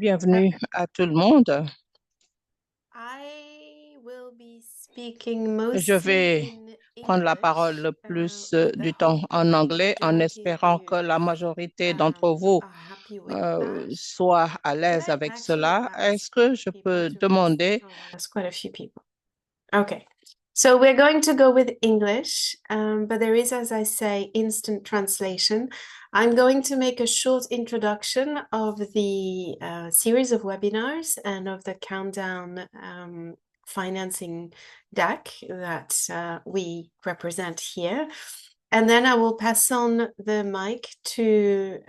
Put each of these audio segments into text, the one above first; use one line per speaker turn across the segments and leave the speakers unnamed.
Bienvenue à tout le monde.
I will be speaking
Je
mostly
vais
in
prendre la parole
English,
le plus
with the
du temps
hope
en
that the
anglais en
majority of
espérant que
you
la majorité d'entre vous
are happy with that.
soit à
Could
l'aise
I
avec
actually
cela. Est-ce
ask
que je
people
peux
to raise?
demander,
Oh, wow, that's quite a few people. Okay, so we're going to go with English, but there is, as I say, instant translation. I'm going to make a short introduction of the series of webinars and of the countdown financing deck that we represent here. And then I will pass on the mic to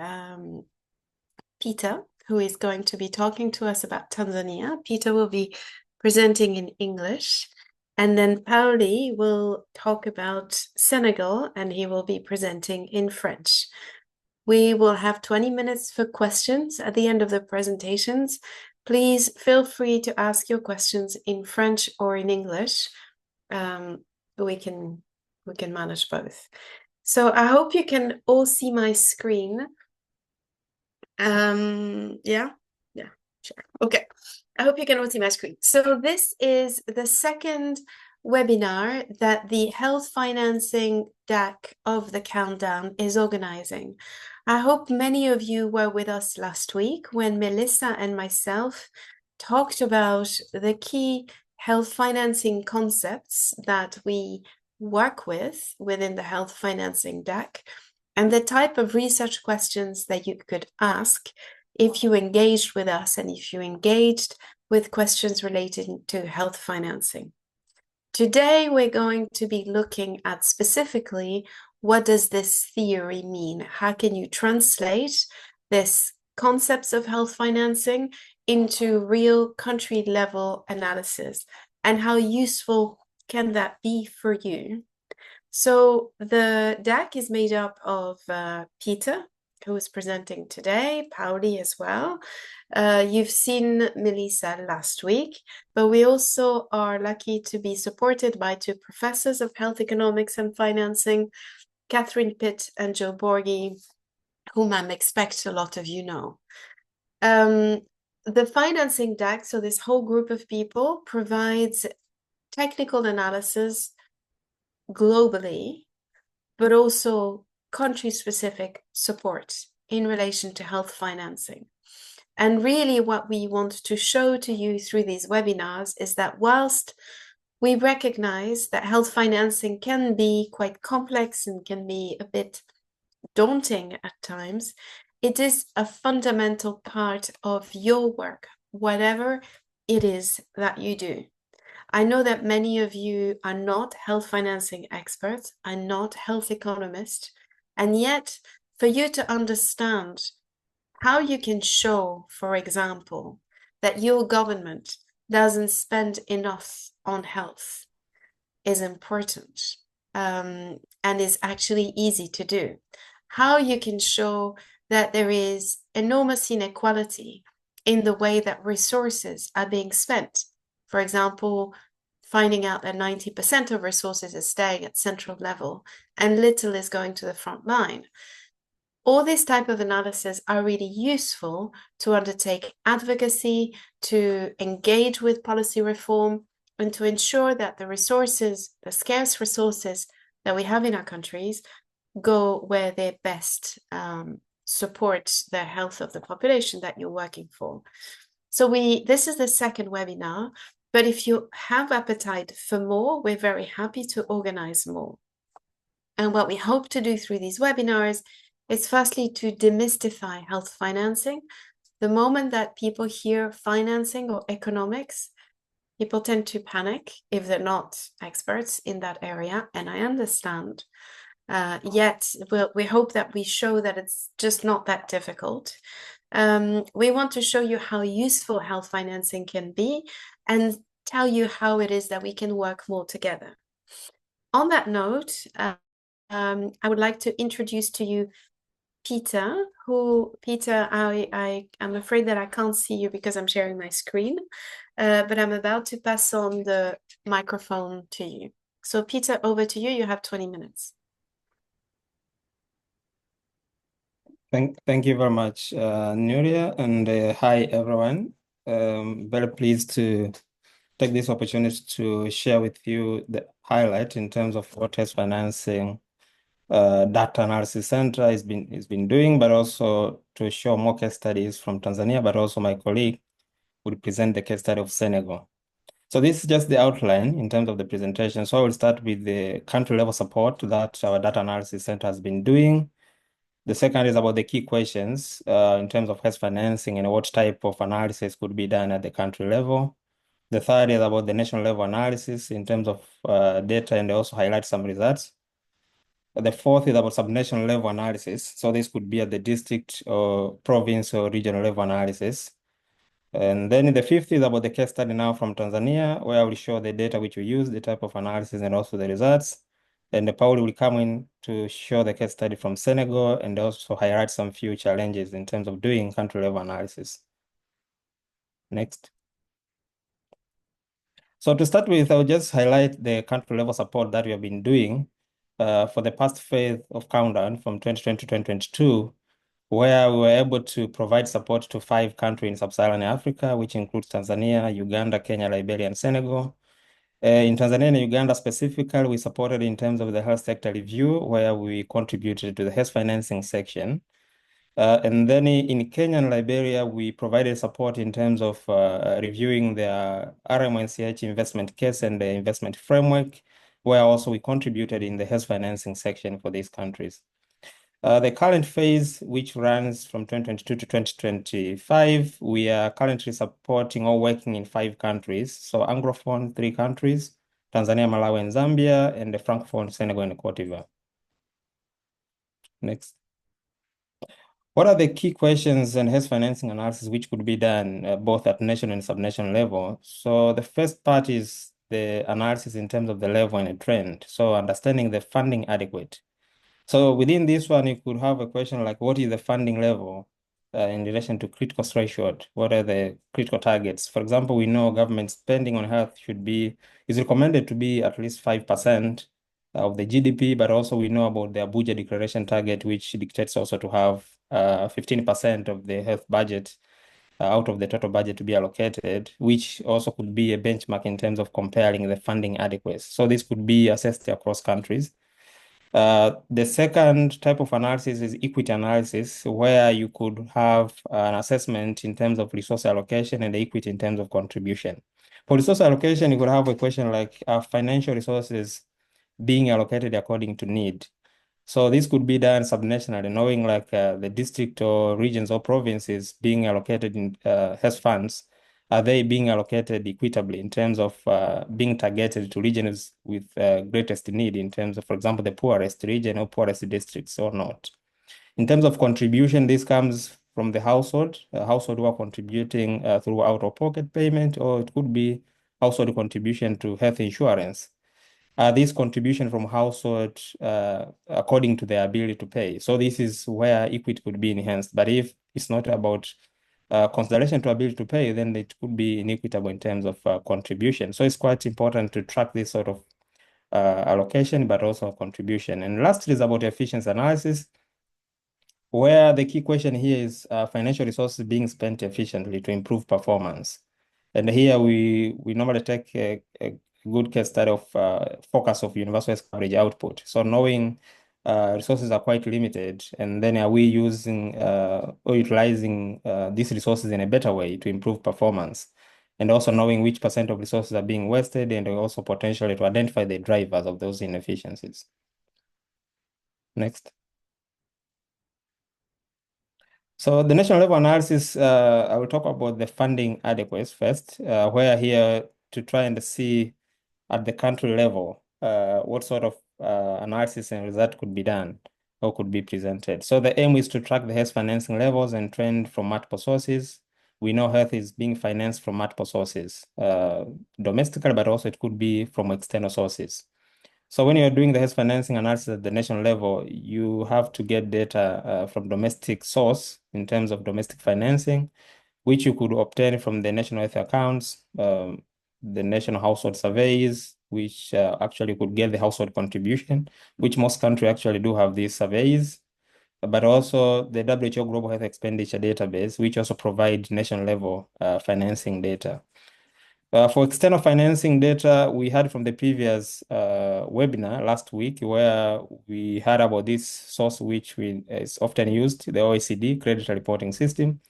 Peter, who is going to be talking to us about Tanzania. Peter will be presenting in English. And then Paoli will talk about Senegal and he will be presenting in French. We will have 20 minutes for questions at the end of the presentations. Please feel free to ask your questions in French or in English. We can manage both. So I hope you can all see my screen. Yeah, sure. Okay. I hope you can all see my screen. So this is the second webinar that the Health Financing deck of the Countdown is organizing. I hope many of you were with us last week when Melisa and myself talked about the key health financing concepts that we work with within the Health Financing deck and the type of research questions that you could ask if you engaged with us and if you engaged with questions related to health financing. Today, we're going to be looking at specifically what does this theory mean? How can you translate this concepts of health financing into real country level analysis? And how useful can that be for you? So the deck is made up of Peter, who is presenting today, Paoli as well. You've seen Melisa last week, but we also are lucky to be supported by two professors of health economics and financing, Catherine Pitt and Joe Borghi, whom I expect a lot of you know. The financing deck, so this whole group of people, provides technical analysis globally, but also country-specific support in relation to health financing. And really what we want to show to you through these webinars is that whilst we recognize that health financing can be quite complex and can be a bit daunting at times, it is a fundamental part of your work, whatever it is that you do. I know that many of you are not health financing experts, are not health economists, and yet for you to understand how you can show, for example, that your government doesn't spend enough on health is important and is actually easy to do. How you can show that there is enormous inequality in the way that resources are being spent. For example, finding out that 90% of resources is staying at central level and little is going to the front line. All these type of analysis are really useful to undertake advocacy, to engage with policy reform, and to ensure that the resources, the scarce resources that we have in our countries, go where they best support the health of the population that you're working for. So this is the second webinar, but if you have appetite for more, we're very happy to organize more. And what we hope to do through these webinars is firstly to demystify health financing. The moment that people hear financing or economics, people tend to panic if they're not experts in that area, and I understand. Yet we hope that we show that it's just not that difficult. We want to show you how useful health financing can be and tell you how it is that we can work more together. On that note, I would like to introduce to you Peter, I'm afraid that I can't see you because I'm sharing my screen, but I'm about to pass on the microphone to you. So Peter, over to you. You have 20 minutes.
Thank you very much, Nouria, and hi everyone. Very pleased to take this opportunity to share with you the highlight in terms of what Test Financing Data Analysis Center has been doing, but also to show more case studies from Tanzania, but also my colleague will present the case study of Senegal. So this is just the outline in terms of the presentation. So I will start with the country level support that our Data Analysis Center has been doing. The second is about the key questions in terms of health financing and what type of analysis could be done at the country level. The third is about the national level analysis in terms of data, and also highlight some results. The fourth is about subnational level analysis. So this could be at the district or province or regional level analysis. And then the fifth is about the case study now from Tanzania, where I will show the data which we use, the type of analysis, and also the results. And Paoli will come in to show the case study from Senegal and also highlight some few challenges in terms of doing country level analysis. Next. So to start with, I'll just highlight the country level support that we have been doing for the past phase of countdown from 2020 to 2022, where we were able to provide support to 5 countries in sub-Saharan Africa, which includes Tanzania, Uganda, Kenya, Liberia, and Senegal. In Tanzania and Uganda specifically, we supported in terms of the health sector review, where we contributed to the health financing section. And then in Kenya and Liberia, we provided support in terms of reviewing the RMNCH investment case and the investment framework, where also we contributed in the health financing section for these countries. The current phase, which runs from 2022 to 2025, we are currently supporting or working in 5 countries. So Anglophone, 3 countries, Tanzania, Malawi, and Zambia, and the Francophone, Senegal, and Cote d'Ivoire. Next. What are the key questions and health financing analysis which could be done both at national and subnational level? So the first part is the analysis in terms of the level and the trend. So understanding the funding adequate. So within this one, you could have a question like, what is the funding level in relation to critical threshold? What are the critical targets? For example, we know government spending on health is recommended to be at least 5% of the GDP, but also we know about the Abuja Declaration target, which dictates also to have 15% of the health budget out of the total budget to be allocated, which also could be a benchmark in terms of comparing the funding adequacy. So this could be assessed across countries. The second type of analysis is equity analysis, where you could have an assessment in terms of resource allocation and the equity in terms of contribution. For resource allocation, you could have a question like, are financial resources being allocated according to need? So this could be done subnationally, knowing like the district or regions or provinces being allocated in health funds, are they being allocated equitably in terms of being targeted to regions with greatest need in terms of, for example, the poorest region or poorest districts or not? In terms of contribution, this comes from the household who are contributing through out-of-pocket payment, or it could be household contribution to health insurance. This contribution from household according to their ability to pay. So this is where equity could be enhanced. But if it's not about consideration to ability to pay, then it could be inequitable in terms of contribution. So it's quite important to track this sort of allocation, but also contribution. And lastly is about efficiency analysis, where the key question here is financial resources being spent efficiently to improve performance. And here we normally take a good case study of focus of universal health coverage output. So knowing resources are quite limited, and then are we using or utilizing these resources in a better way to improve performance? And also knowing which percent of resources are being wasted, and also potentially to identify the drivers of those inefficiencies. Next. So the national level analysis, I will talk about the funding adequacy first, where here to try and see at the country level what sort of analysis and result could be done or could be presented. So the aim is to track the health financing levels and trend from multiple sources. We know health is being financed from multiple sources, domestically, but also it could be from external sources. So when you're doing the health financing analysis at the national level, you have to get data from domestic source in terms of domestic financing, which you could obtain from the national health accounts, the national household surveys, which actually could get the household contribution, which most countries actually do have these surveys. but also the WHO Global Health Expenditure Database, which also provide nation-level financing data. For external financing data, we heard from the previous webinar last week where we heard about this source which is often used, the OECD Credit Reporting System,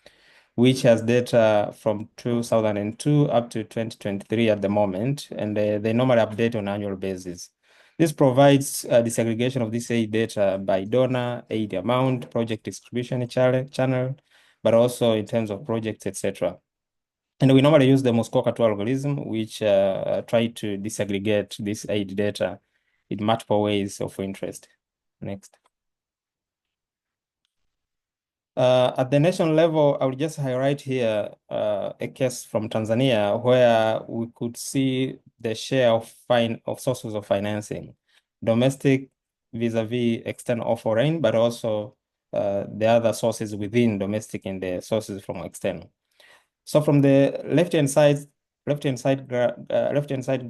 which has data from 2002 up to 2023 at the moment, and they normally update on an annual basis. This provides disaggregation of this aid data by donor, aid amount, project distribution channel, but also in terms of projects, etc. And we normally use the Muskoka 2 algorithm, which try to disaggregate this aid data in multiple ways of interest. Next. At the national level, I will just highlight here a case from Tanzania where we could see the share of sources of financing, domestic vis-a-vis external or foreign, but also the other sources within domestic and the sources from external. So from the left-hand side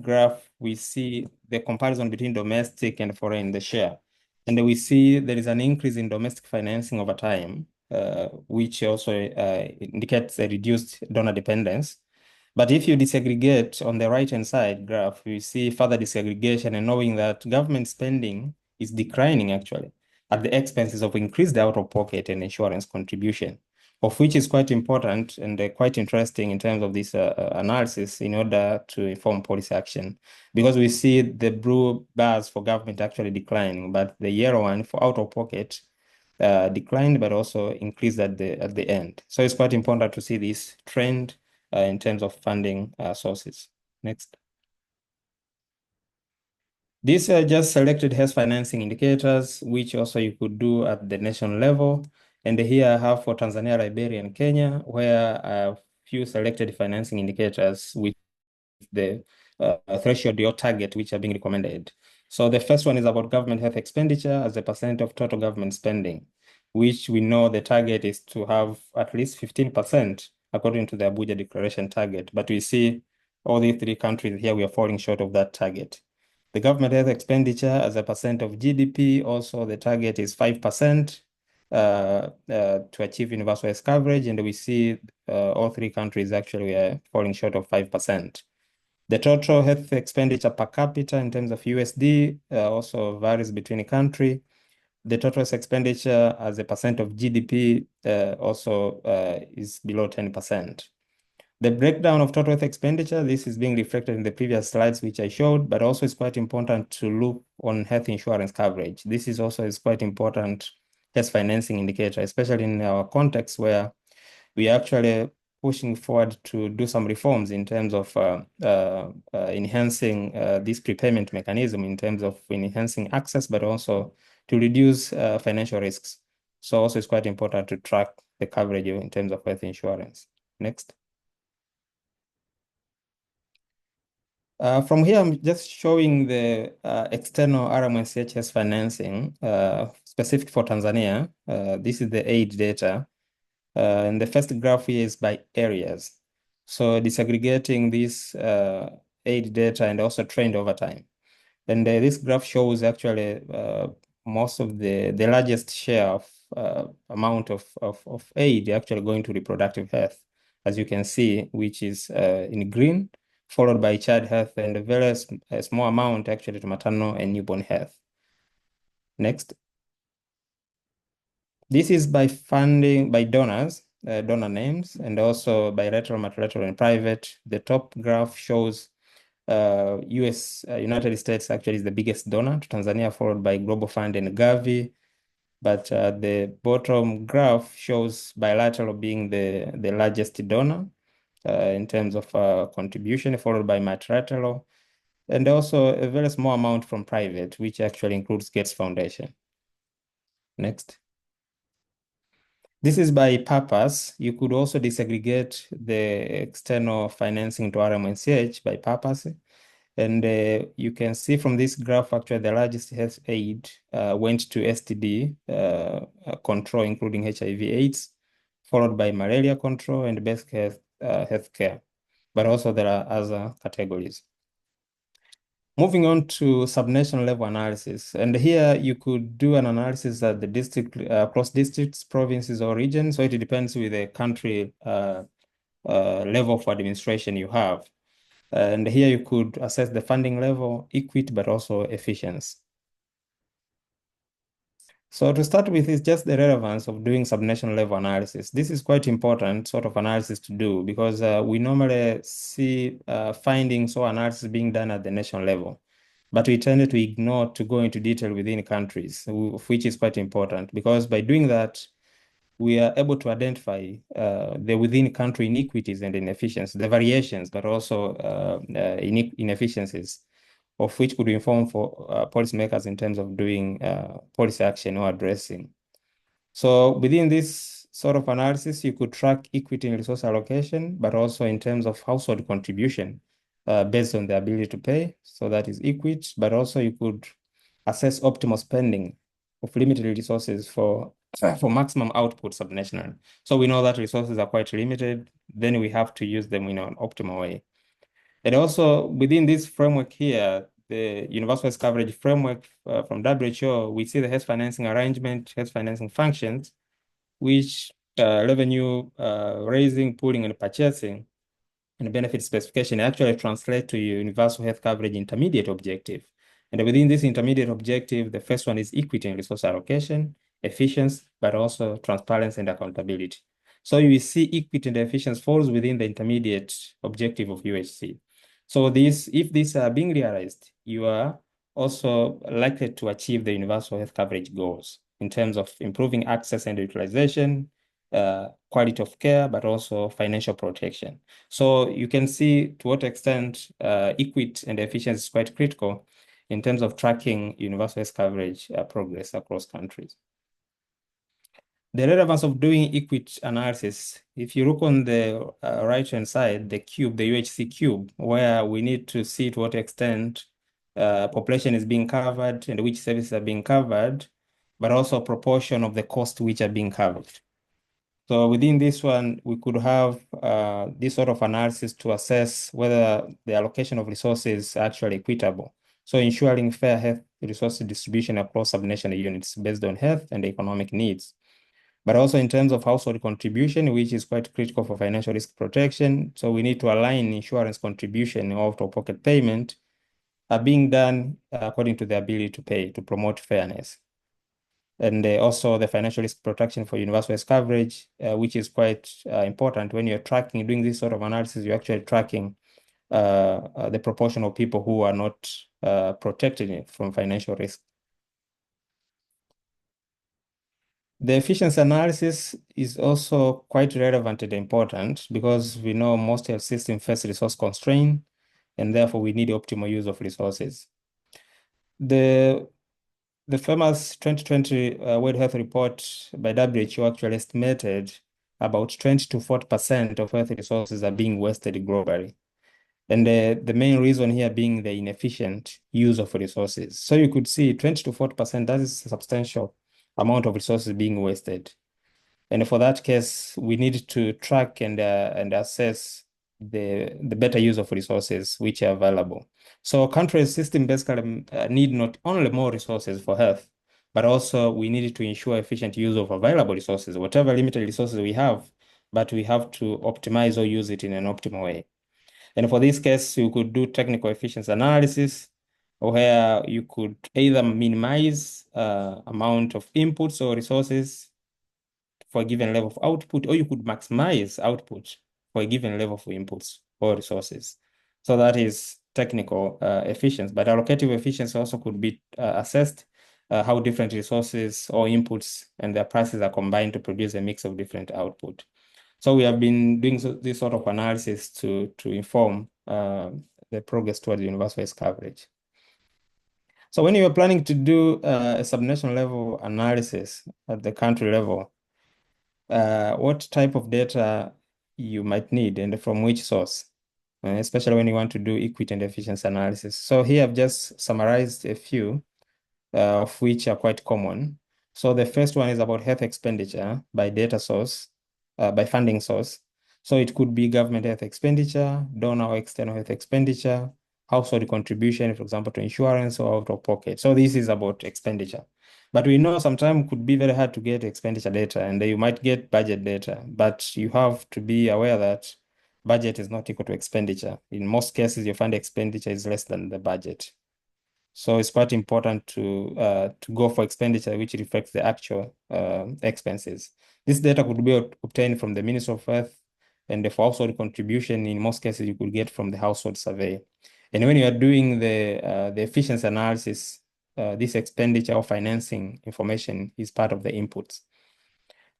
graph, we see the comparison between domestic and foreign, the share. And we see there is an increase in domestic financing over time, which also indicates a reduced donor dependence. But if you disaggregate on the right-hand side graph, we see further disaggregation, and knowing that government spending is declining actually at the expenses of increased out-of-pocket and insurance contribution, of which is quite important and quite interesting in terms of this analysis in order to inform policy action, because we see the blue bars for government actually declining, but the yellow one for out-of-pocket declined, but also increased at the end. So it's quite important to see this trend in terms of funding sources. Next. These are just selected health financing indicators, which also you could do at the national level. And here I have for Tanzania, Liberia, and Kenya, where I have few selected financing indicators with the threshold or target which are being recommended. So the first one is about government health expenditure as a percent of total government spending, which we know the target is to have at least 15% according to the Abuja Declaration target. But we see all these three countries here, we are falling short of that target. The government health expenditure as a percent of GDP, also the target is 5% to achieve universal health coverage. And we see all three countries actually are falling short of 5%. The total health expenditure per capita in terms of USD also varies between a country. The total health expenditure as a percent of GDP also is below 10%. The breakdown of total health expenditure, this is being reflected in the previous slides which I showed, but also it's quite important to look on health insurance coverage. This is also quite important health financing indicator, especially in our context where we are actually pushing forward to do some reforms in terms of enhancing this prepayment mechanism in terms of enhancing access, but also to reduce financial risks. So also it's quite important to track the coverage in terms of health insurance. Next. From here, I'm just showing the external RMSHS financing specific for Tanzania. This is the aid data. And the first graph here is by areas. So disaggregating this aid data and also trend over time. And this graph shows actually most of the largest share of amount of aid actually going to reproductive health, as you can see, which is in green, followed by child health, and a very small amount actually to maternal and newborn health. Next. This is by funding by donors, donor names, and also bilateral, multilateral, and private. The top graph shows United States actually is the biggest donor to Tanzania, followed by Global Fund and Gavi. But the bottom graph shows bilateral being the largest donor in terms of contribution, followed by multilateral, and also a very small amount from private, which actually includes Gates Foundation. Next. This is by purpose. You could also disaggregate the external financing to RMNCH by purpose. And you can see from this graph, actually, the largest health aid went to STD control, including HIV/AIDS, followed by malaria control and basic healthcare. But also there are other categories. Moving on to subnational level analysis, and here you could do an analysis at the district, across districts, provinces, or regions. So it depends with the country level of administration you have. And here you could assess the funding level, equity, but also efficiency. So to start with is just the relevance of doing subnational level analysis. This is quite important sort of analysis to do because we normally see findings or analysis being done at the national level, but we tend to ignore to go into detail within countries, which is quite important because by doing that, we are able to identify the within country inequities and inefficiencies, the variations, but also inefficiencies, of which could inform for policymakers in terms of doing policy action or addressing. So within this sort of analysis, you could track equity in resource allocation, but also in terms of household contribution based on the ability to pay. So that is equity, but also you could assess optimal spending of limited resources for maximum output subnational. So we know that resources are quite limited, then we have to use them in an optimal way. And also within this framework here, the universal health coverage framework from WHO, we see the health financing arrangement, health financing functions, which revenue raising, pooling, and purchasing, and benefit specification actually translate to universal health coverage intermediate objective. And within this intermediate objective, the first one is equity and resource allocation, efficiency, but also transparency and accountability. So you see equity and efficiency falls within the intermediate objective of UHC. So if these are being realized, you are also likely to achieve the universal health coverage goals in terms of improving access and utilization, quality of care, but also financial protection. So you can see to what extent equity and efficiency is quite critical in terms of tracking universal health coverage progress across countries. The relevance of doing equity analysis, if you look on the right-hand side, the cube, the UHC cube, where we need to see to what extent population is being covered and which services are being covered, but also proportion of the cost which are being covered. So within this one, we could have this sort of analysis to assess whether the allocation of resources is actually equitable. So ensuring fair health resource distribution across subnational units based on health and economic needs. But also in terms of household contribution, which is quite critical for financial risk protection. So we need to align insurance contribution or out-of-pocket payment are being done according to the ability to pay to promote fairness. And also the financial risk protection for universal health coverage, which is quite important when you're doing this sort of analysis, you're actually tracking the proportion of people who are not protected from financial risk. The efficiency analysis is also quite relevant and important because we know most health systems face resource constraint, and therefore we need optimal use of resources. The famous 2020 World Health Report by WHO actually estimated about 20 to 40% of health resources are being wasted globally. And the main reason here being the inefficient use of resources. So you could see 20 to 40%, that is a substantial amount of resources being wasted. And for that case, we need to track and assess the better use of resources which are available. So countries' system basically need not only more resources for health, but also we need to ensure efficient use of available resources, whatever limited resources we have, but we have to optimize or use it in an optimal way. And for this case, you could do technical efficiency analysis, where you could either minimize amount of inputs or resources for a given level of output, or you could maximize output for a given level of inputs or resources. So that is technical efficiency, but allocative efficiency also could be assessed how different resources or inputs and their prices are combined to produce a mix of different output. So we have been doing this sort of analysis to inform the progress towards universal health coverage. So when you are planning to do a subnational level analysis at the country level, what type of data you might need and from which source, especially when you want to do equity and efficiency analysis. So here I've just summarized a few of which are quite common. So the first one is about health expenditure by data source, by funding source. So it could be government health expenditure, donor or external health expenditure, household contribution, for example, to insurance or out of pocket. So this is about expenditure. But we know sometimes it could be very hard to get expenditure data, and you might get budget data, but you have to be aware that budget is not equal to expenditure. In most cases, you find expenditure is less than the budget. So it's quite important to go for expenditure which reflects the actual expenses. This data could be obtained from the Ministry of Health, and for household contribution, in most cases, you could get from the household survey. And when you are doing the efficiency analysis, this expenditure or financing information is part of the inputs.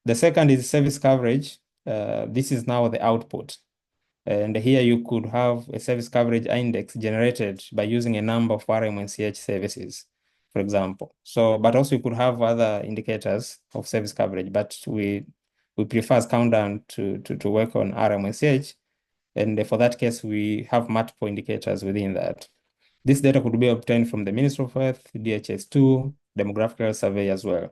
The second is service coverage. This is now the output. And here you could have a service coverage index generated by using a number of RMNCH services, for example. So, but also you could have other indicators of service coverage, but we prefer as countdown to work on RMNCH. And for that case, we have multiple indicators within that. This data could be obtained from the Ministry of Health, DHS2, demographical survey as well.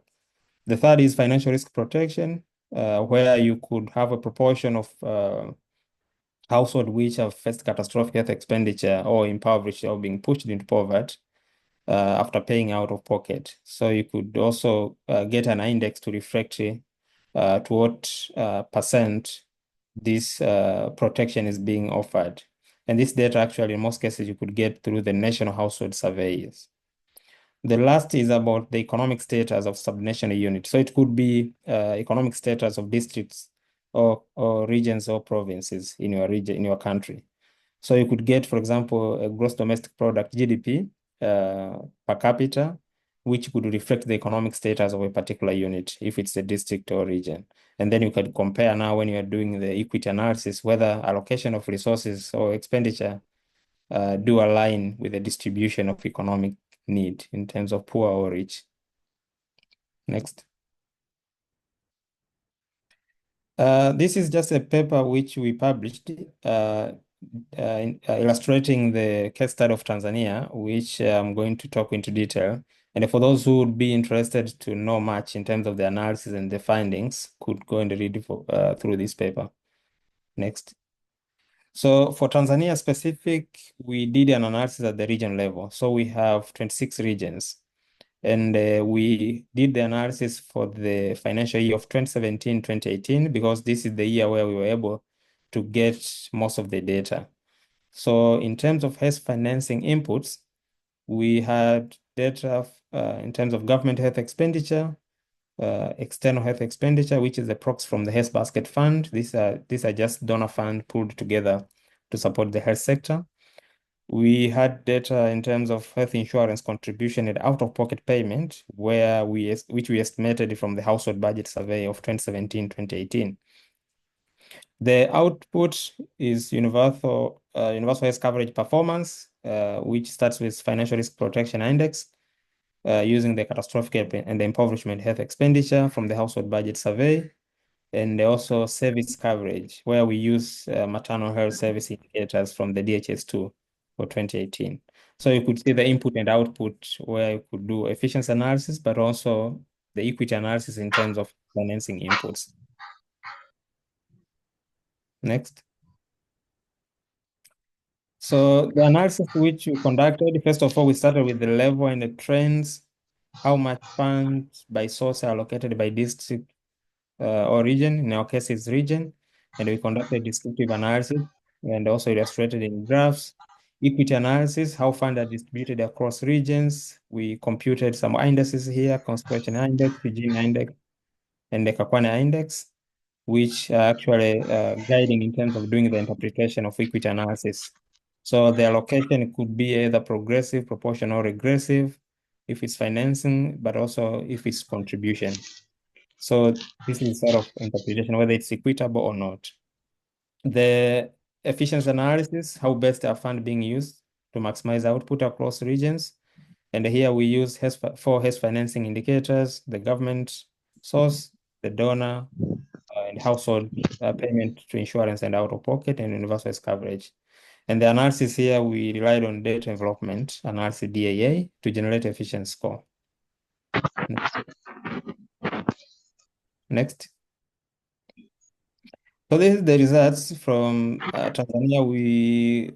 The third is financial risk protection, where you could have a proportion of household which have faced catastrophic health expenditure or impoverished or being pushed into poverty after paying out of pocket. So you could also get an index to reflect to what percent this protection is being offered. And this data actually, in most cases, you could get through the national household surveys. The last is about the economic status of subnational units. So it could be economic status of districts or regions or provinces in your region, in your country. So you could get, for example, a gross domestic product, GDP, per capita, which could reflect the economic status of a particular unit, if it's a district or region. And then you can compare now when you are doing the equity analysis, whether allocation of resources or expenditure do align with the distribution of economic need in terms of poor or rich. Next. This is just a paper which we published illustrating the case study of Tanzania, which I'm going to talk into detail. And for those who would be interested to know much in terms of the analysis and the findings, could go and read through this paper. Next. So for Tanzania specific, we did an analysis at the region level. So we have 26 regions. And we did the analysis for the financial year of 2017-2018, because this is the year where we were able to get most of the data. So in terms of health financing inputs, we had data in terms of government health expenditure, external health expenditure, which is the proxy from the Health Basket Fund. These are just donor fund pulled together to support the health sector. We had data in terms of health insurance contribution and out-of-pocket payment, which we estimated from the household budget survey of 2017-2018. The output is universal health coverage performance, which starts with financial risk protection index, using the catastrophic and the impoverishment health expenditure from the household budget survey, and also service coverage, where we use maternal health service indicators from the DHS2 for 2018. So you could see the input and output where you could do efficiency analysis, but also the equity analysis in terms of financing inputs. Next. So the analysis which we conducted, first of all, we started with the level and the trends, how much funds by source are allocated by district or region. In our case, it's region. And we conducted descriptive analysis and also illustrated in graphs. Equity analysis, how funds are distributed across regions. We computed some indices here, concentration index, Gini index, and the Kakwane index, which are actually guiding in terms of doing the interpretation of equity analysis. So the allocation could be either progressive, proportional, or regressive, if it's financing, but also if it's contribution. So this is sort of interpretation, whether it's equitable or not. The efficiency analysis, how best are funds being used to maximize output across regions. And here we use four health financing indicators: the government source, the donor, and household payment to insurance and out-of-pocket, and universal health coverage. And the analysis here, we relied on data development analysis, DAA, to generate efficiency score. Next. So this is the results from Tanzania. We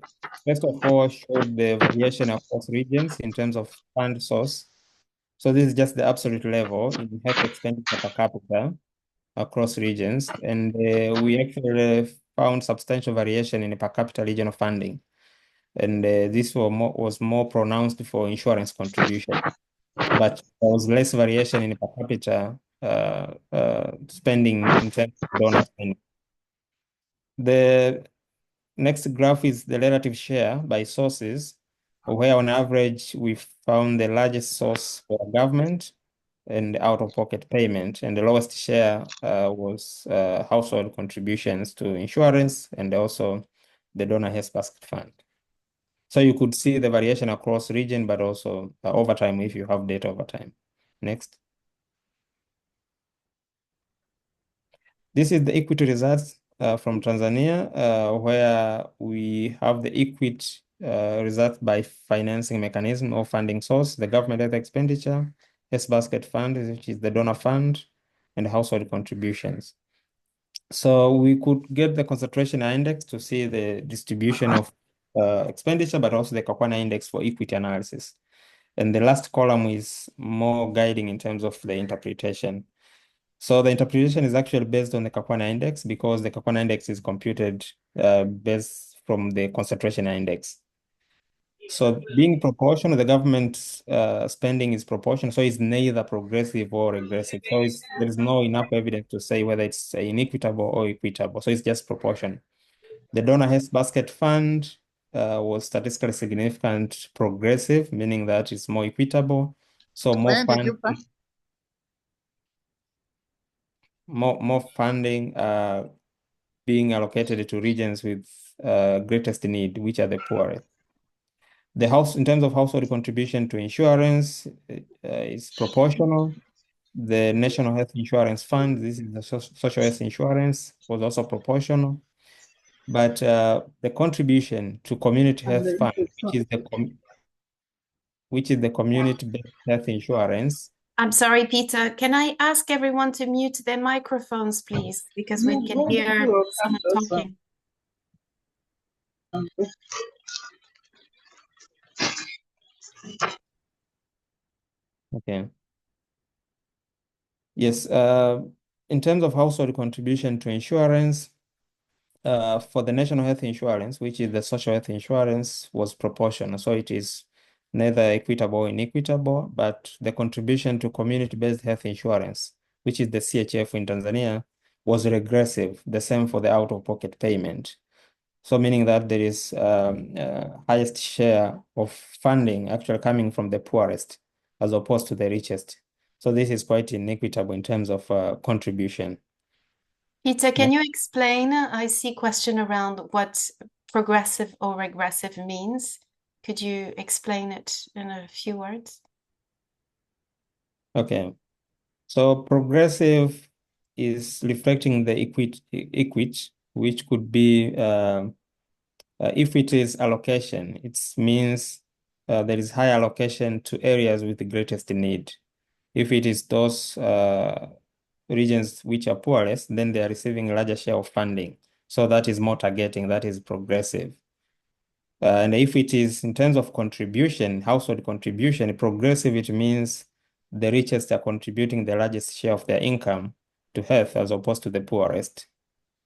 first of all showed the variation across regions in terms of fund source. So this is just the absolute level in health expenditure per capita across regions. And we actually found substantial variation in per capita regional funding. And this was more pronounced for insurance contribution. But there was less variation in per capita spending in terms of donor spending. The next graph is the relative share by sources, where on average we found the largest source for government and out-of-pocket payment, and the lowest share was household contributions to insurance and also the donor health basket fund. So you could see the variation across region, but also over time if you have data over time. Next. This is the equity results from Tanzania, where we have the equity results by financing mechanism or funding source, the government health expenditure, health basket fund, which is the donor fund, and household contributions. So we could get the concentration index to see the distribution of expenditure, but also the Kakwana index for equity analysis. And the last column is more guiding in terms of the interpretation. So the interpretation is actually based on the Kakwana index because the Kakwana index is computed based from the concentration index. So being proportional, the government spending is proportional, so it's neither progressive or regressive. So there is no enough evidence to say whether it's inequitable or equitable. So it's just proportional. The donor health basket fund was statistically significant progressive, meaning that it's more equitable. So more funding being allocated to regions with greatest need, which are the poorest. The house, in terms of household contribution to insurance, is proportional. The National Health Insurance Fund, this is the social health insurance, was also proportional. But the contribution to community health fund, which is the community-based health insurance.
I'm sorry, Peter. Can I ask everyone to mute their microphones, please? Because we can hear someone talking.
Okay. Yes, in terms of household contribution to insurance, for the national health insurance, which is the social health insurance, was proportional. So it is neither equitable or inequitable, but the contribution to community-based health insurance, which is the CHF in Tanzania, was regressive, the same for the out-of-pocket payment. So meaning that there is highest share of funding actually coming from the poorest as opposed to the richest. So this is quite inequitable in terms of contribution.
Peter, can you explain? I see a question around what progressive or regressive means. Could you explain it in a few words?
Okay. So progressive is reflecting the equity, which could be, if it is allocation, it means there is high allocation to areas with the greatest need. If it is those regions which are poorest, then they are receiving a larger share of funding. So that is more targeting, that is progressive. And if it is in terms of contribution, household contribution, progressive, it means the richest are contributing the largest share of their income to health as opposed to the poorest.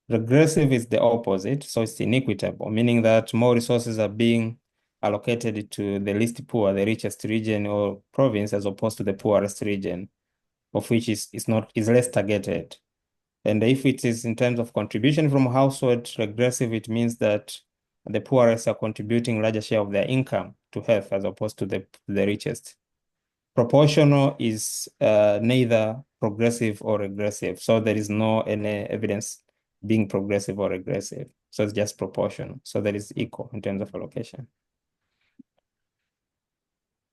Regressive is the opposite, so it's inequitable, meaning that more resources are being allocated to the least poor, the richest region or province, as opposed to the poorest region, of which is less targeted. And if it is in terms of contribution from household, regressive, it means that the poorest are contributing larger share of their income to health as opposed to the richest. Proportional is neither progressive or regressive. So there is no any evidence being progressive or regressive. So it's just proportional. So there is equal in terms of allocation.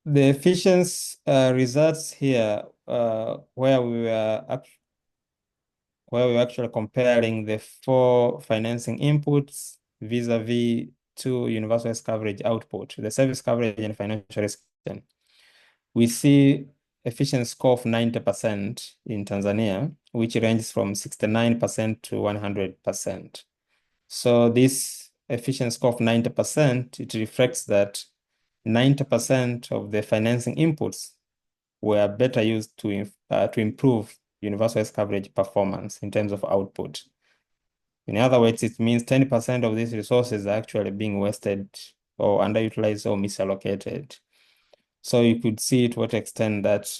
The efficiency results here, where we were actually comparing the 4 financing inputs vis-a-vis 2 universal health coverage output, the service coverage and financial risk. We see efficiency score of 90% in Tanzania, which ranges from 69% to 100%. So this efficiency score of 90%, it reflects that 90% of the financing inputs were better used to improve universal health coverage performance in terms of output. In other words, it means 10% of these resources are actually being wasted or underutilized or misallocated. So you could see to what extent that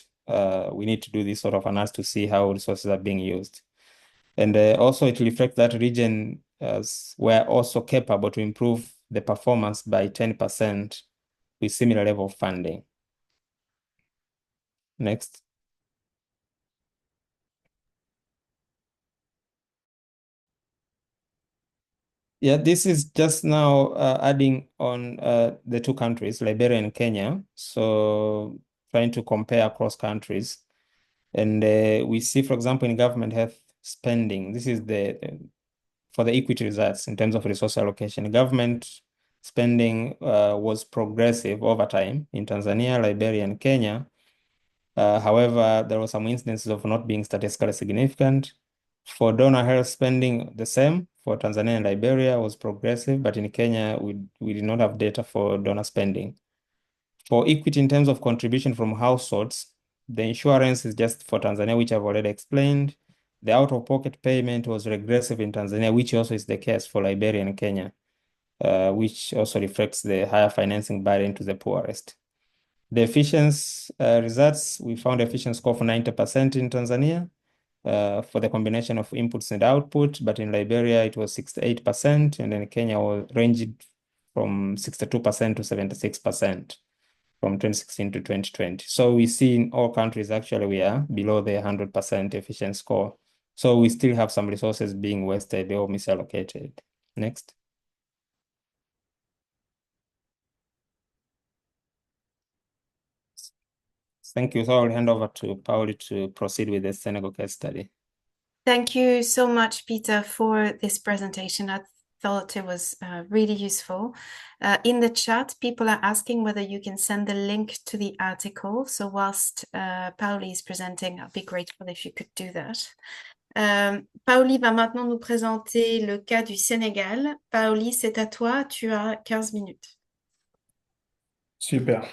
we need to do this sort of analysis to see how resources are being used. And also it reflects that region were also capable to improve the performance by 10% with similar level of funding. Next. Yeah, this is just now adding on the two countries, Liberia and Kenya. So trying to compare across countries. And we see, for example, in government health spending, this is for the equity results in terms of resource allocation. Government spending was progressive over time in Tanzania, Liberia, and Kenya. However, there were some instances of not being statistically significant. For donor health spending, the same. For Tanzania and Liberia was progressive, but in Kenya, we did not have data for donor spending. For equity in terms of contribution from households, the insurance is just for Tanzania, which I've already explained. The out-of-pocket payment was regressive in Tanzania, which also is the case for Liberia and Kenya, which also reflects the higher financing burden to the poorest. The efficiency results, we found efficiency score for 90% in Tanzania for the combination of inputs and output, but in Liberia it was 68%, and in Kenya ranged from 62% to 76% from 2016 to 2020. So we see in all countries actually we are below the 100% efficiency score. So we still have some resources being wasted or misallocated. Next. Thank you. So I'll hand over to Paoli to proceed with the Senegal case study.
Thank you so much, Peter, for this presentation. I thought it was really useful. In the chat, people are asking whether you can send the link to the article. So whilst Paoli is presenting, I'd be grateful if you could do that. Paoli va maintenant nous présenter le cas du Sénégal. Paoli, c'est à toi, tu as 15 minutes.
Super.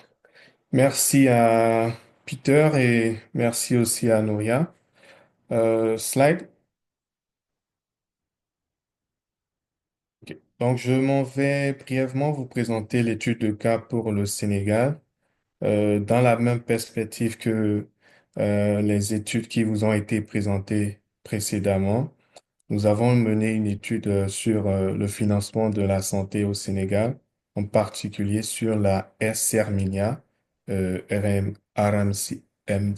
Merci à Peter et merci aussi à Nouria. Slide. Ok. Donc, je m'en vais brièvement vous présenter l'étude de cas pour le Sénégal dans la même perspective que les études qui vous ont été présentées précédemment. Nous avons mené une étude sur le financement de la santé au Sénégal, en particulier sur la SRMINIA, RMCHN.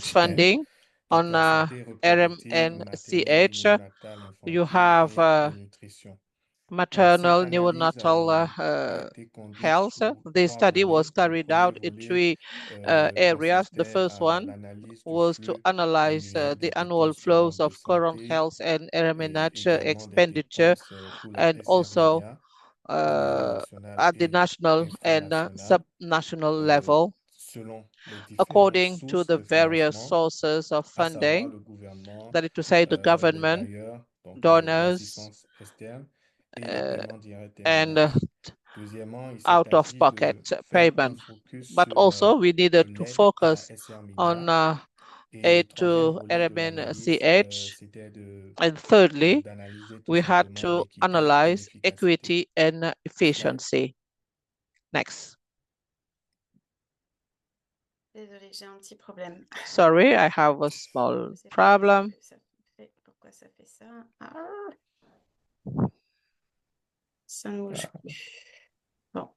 Funding
Donc,
on
la santé reproductive, maternelle,
RMNCH.
néonatale,
You
infantile
have
et nutrition.
maternal,
Cette analyse
neonatal
a été conduite
health.
sous
This
trois
study was
volets. Le
carried
premier
out in
volet
three areas. The
consistait
first
à
one
l'analyse du
was to
flux
analyze
annuel
the
des
annual
dépenses courantes
flows
de
of current
santé
health and
et
RMNH
également des
expenditure,
dépenses pour la
and also
SRMINIA à niveau national
at the
et
national and
infranational
subnational level,
selon les différentes
according to
sources
the
de
various
financement,
sources of
à savoir
funding,
le gouvernement,
that is to say the
les
government,
bailleurs, donc
donors,
l'assistance externe et les paiements directs et
and
indirects. Deuxièmement, il s'est agi
out-of-pocket
de faire un
payment.
focus
But
sur
also we needed to
l'aide à la
focus on
SRMINIA. Et le
aid
troisième
to
volet de l'analyse,
RMNCH.
c'était
And thirdly,
d'analyser tout
we had
simplement
to
l'équité et
analyze
l'efficacité.
equity and
Slide.
efficiency. Next.
Désolée, j'ai un petit problème.
Sorry, I have a small
Je sais pas
problem.
pourquoi ça fait ça. Ah, ça ne bouge plus. Bon.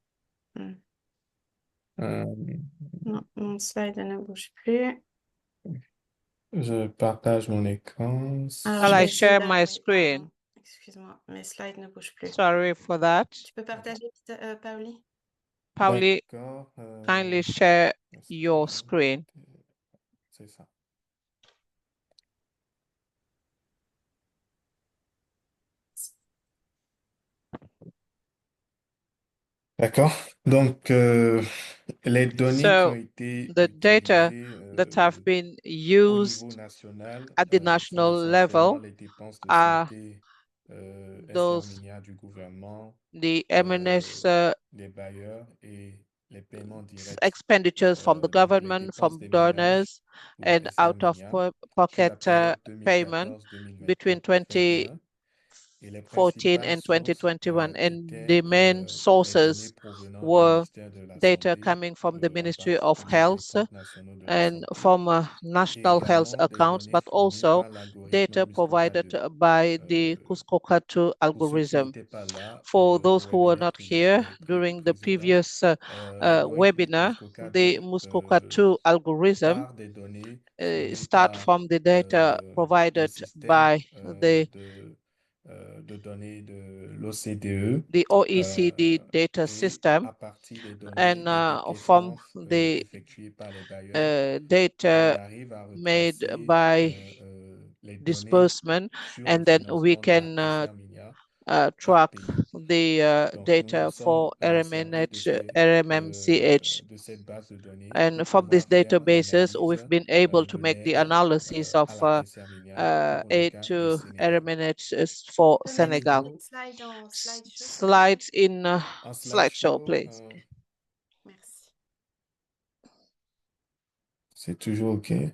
Non, mon slide ne bouge plus.
Je partage mon écran.
Alors,
Shall
je
I
vais essayer
share my
d'arriver.
screen?
Pardon. Excuse-moi, mes slides ne bougent plus.
Sorry for that.
Tu peux partager, Paoli?
Paoli,
D'accord.
kindly share your screen.
C'est ça. D'accord. Donc, les données qui ont
So
été
the data
utilisées
that have been
au
used
niveau national
at the
sont
national
essentiellement
level
les dépenses de
are
santé
those
SR du gouvernement,
the MNS
des bailleurs et les paiements directs,
expenditures from the
donc les
government,
dépenses
from
des ménages
donors,
pour
and out of
sur la
pocket
période
payment
2014-2021
between
et les
2014
principales
and
sources
2021. And
étaient
the main
les données
sources
provenant du
were
ministère de la
data
Santé,
coming from the
en
Ministry of
particulier des
Health
comptes nationaux de la
and
santé,
from
et
national health
également des
accounts,
données
but
fournies
also
par l'algorithme
data
Muskoka
provided
2.
by the Kuskoka2
Pour ceux qui
algorithm.
n'étaient pas là
For those
au
who were
webinaire
not here during the
précédent,
previous webinar,
Muskoka
the
2
Muskoka2 algorithm
part des données fournies
start
par
from the data
le
provided
système
by
de données de l'OCDE
the OECD data
et
system,
à partir des données
and
des
from
décaissements
the
effectués par les bailleurs, il
data
arrive à
made
retracer
by
les données
disbursement,
sur le
and then we
financement de
can
la SR par
track
pays.
the
Donc, nous
data
nous sommes
for
servis
RMMCH.
de cette base de données
And
pour
from these
pouvoir faire
databases,
l'analyse
we've been able to
de
make the
l'aide
analysis of
à la SR pour le
aid
cas du
to
Sénégal.
RMNH for
Je peux mettre
Senegal.
une slide en slideshow, s'il vous plaît?
Slides in
En
slideshow, please.
Merci.
c'est toujours OK. Je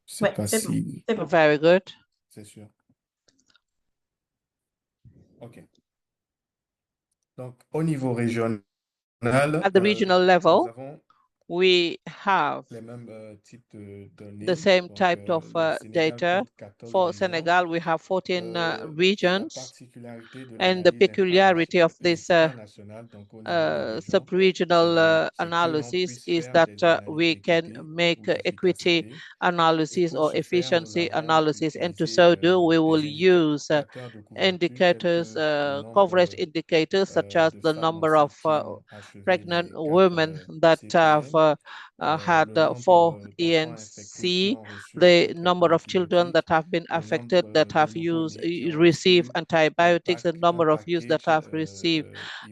sais
Ouais,
pas
c'est bon,
si
c'est bon.
Very good.
c'est sûr. OK. Donc, au niveau régional,
At the regional
nous
level,
avons
we have
les mêmes types de données.
the same
Donc,
type of
le Sénégal
data.
compte 14
For
régions.
Senegal, we have 14
La
regions,
particularité de
and the
l'analyse
peculiarity of this
infranationale, donc au niveau des régions,
sub-regional
c'est que l'on
analysis
puisse
is
faire
that
des analyses
we can
d'équité
make
ou
equity
d'efficacité.
analysis
pour
or
ce faire, nous
efficiency
avons
analysis, and to
utilisé
so do, we will
des
use
indicateurs de couverture
indicators,
tels que le
coverage
nombre
indicators such as
de
the
femmes
number of
enceintes qui ont achevé
pregnant
les 4
women that have
CPM,
had
le nombre
4
d'enfants infectés qui
ENC,
ont reçu
the
un
number
traitement
of children that
antibiotique,
have been
le
affected,
nombre
that
de
have used
nouveau-nés qui ont
received
reçu
antibiotics, the number of youths that
package
have received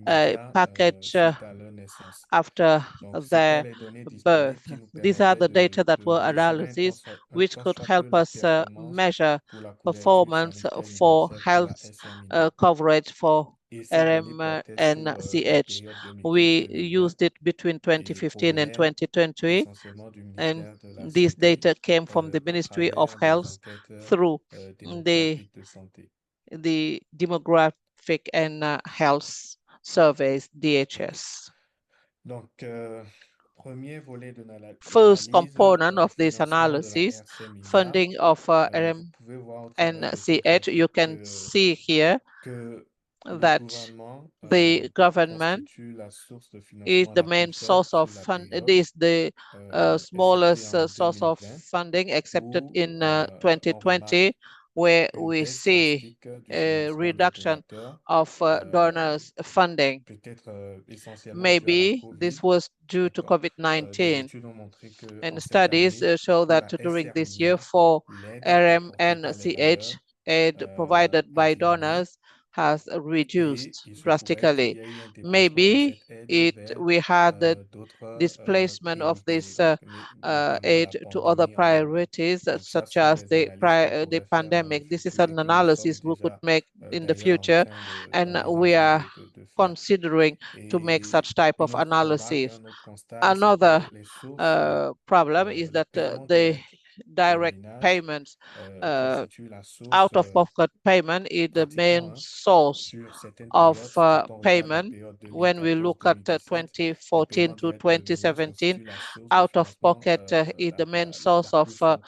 a
immédiat
package
suite à leur naissance.
after
Donc, c'était
their
les données disponibles
birth.
qui nous
These are
permettaient
the data that were
mesurer
analysis, which could help
constater la
us
performance
measure
pour la couverture
performance
sanitaire
for
universelle à la
health
SR-.
coverage for
Et ces données portaient sur la
RMNCH.
période
We
2015-2020
used it between
et
2015 and
provenaient
2020,
essentiellement du
and
ministère de la
these
Santé
data came from the
à
Ministry of
travers des
Health
enquêtes
through
démographiques de santé.
the demographic and health surveys, DHS.
Donc, premier volet de
First
l'analyse,
component of this
financement de la
analysis,
RC-.
funding of
Vous pouvez voir au travers de ce
RMNCH. You can
graphique
see here
que le
that
gouvernement
the government
constitue la source de
is
financement
the
la
main
plus faible
source of
sur la
fund. It
période,
is the
excepté
smallest
en
source of
2020,
funding, excepted
où
in
on
2020,
remarque
where
une
we
baisse
see
drastique du
a
financement des
reduction
donateurs,
of donors' funding.
peut-être essentiellement dû à la
Maybe
COVID.
this was due to
D'accord. Des
COVID-19.
études ont montré que en
And
cette
studies
année,
show
pour
that
la
during this
SR-,
year for
l'aide apportée par les
RMNCH,
bailleurs
aid provided
a
by
diminué
donors has
et
reduced
il se pourrait qu'il
drastically.
y ait eu un déplacement de
Maybe
cette aide vers
we had the
d'autres
displacement of
priorités,
this
donc notamment
aid
la
to other
pandémie en elle-même.
priorities,
Donc ça
such
sont
as
des
the
analyses qu'on
the
pourrait faire dans le
pandemic. This is
futur
an
et que nous sommes
analysis we could
déjà
make in the
d'ailleurs en
future,
train
and we
d'envisager
are
de faire.
considering to make such type of
Une autre remarque,
analysis.
un autre constat, c'est
Another
que les sources,
problem is
les
that
paiements
the
directs des
direct
ménages
payments
constituent la source
out of pocket payment is the main
pratiquement
source
sur certaines
of
périodes, quand on regarde la
payment.
période
When we look at
2014-2017, les
2014
paiements
to
directs de ménages
2017,
constituent la source de
out of
financement
pocket is the main source
la
of
plus forte.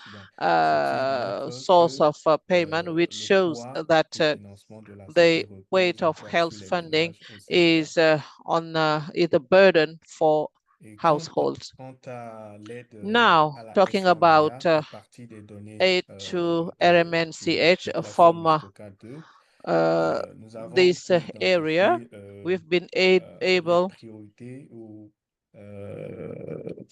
Donc, ce qui montre que
payment, which
le
shows
poids
that
du financement de la
the
santé
weight
repose
of
encore
health
sur les
funding
ménages au Sénégal.
is on is a burden for
Et
households.
quant à l'aide
Now,
à la
talking
SR-,
about
à partir des données
aid to
de
RMNCH
plateforme
from
Muskoka 2, nous avons
this
pu
area,
identifier
we've been
les
able
priorités ou